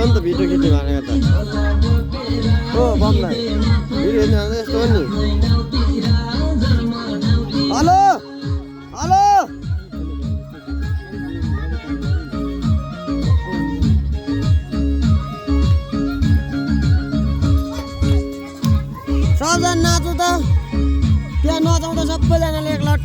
नि त भिडियो खिच्नु भनेको त हो बमलाई भिडियो हेर्नु भने यस्तो हो नि हेलो हेलो सबजना नाचु त त्यहाँ नचाउँदा सबैजनाले एकलट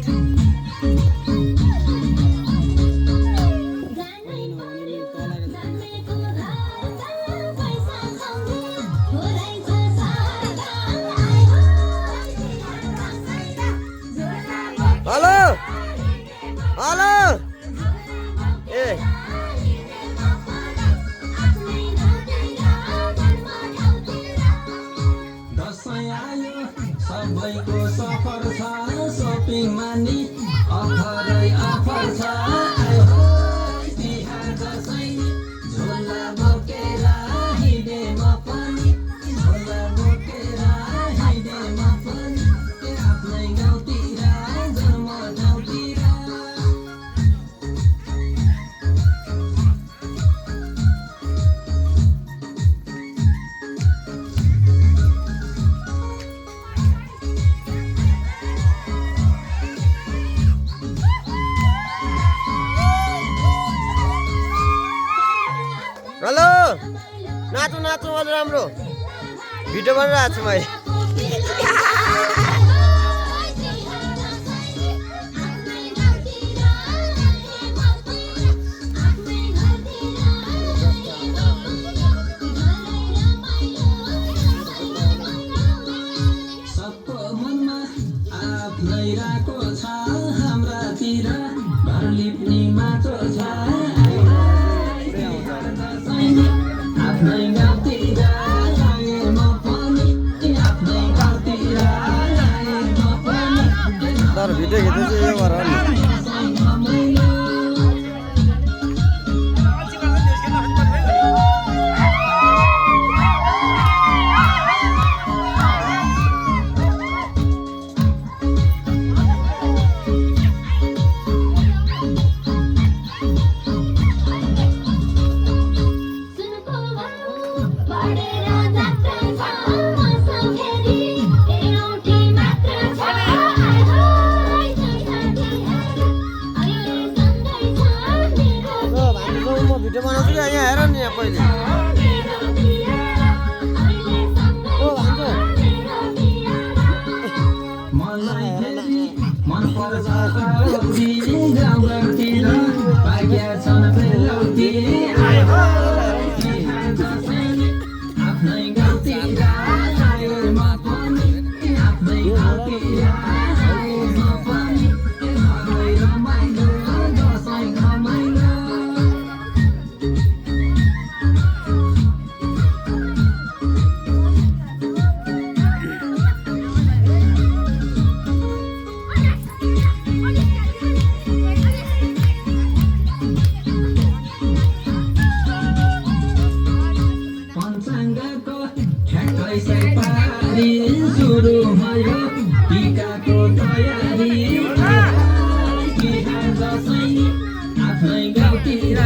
हेलो हेलो ए सबैको सफर छ सपिङमा नि अफरै अफर छ तिहार दसैँ झोला बोकेर हिँडे म पनि झोला बोकेर हिँडे म पनि आफ्नै गाउँतिर जन्म ठाउँतिर हेलो नाचु नाचु अझ राम्रो भिडियो बनाइरहेको छु मैले सबको मनमा आफ्नै राको छ हाम्रातिर घर लिप्ने माटो छ आफ्नै गाउँतिर आए म पनि आफ्नै गाउँतिर आए म पनि तर भिडियो खिच्नु चाहिँ यो भएर नि भिडियो बनाउँछु क्या यहाँ हेर नि यहाँ पहिले मलाई फेरि मन पर्छ गाउँतिर गाउँतिर भाग्य छन् बेलौती आफ्नै गाउँतिर आए म पनि आफ्नै गाउँतिर आए म पनि घरै रमाइलो दसैँ घमाइलो पञ्चाङ्गको ठ्याक्कै सैपारी सुरु भयो टिकाको तयारी तिहार दसैँ आफ्नै गाउँतिर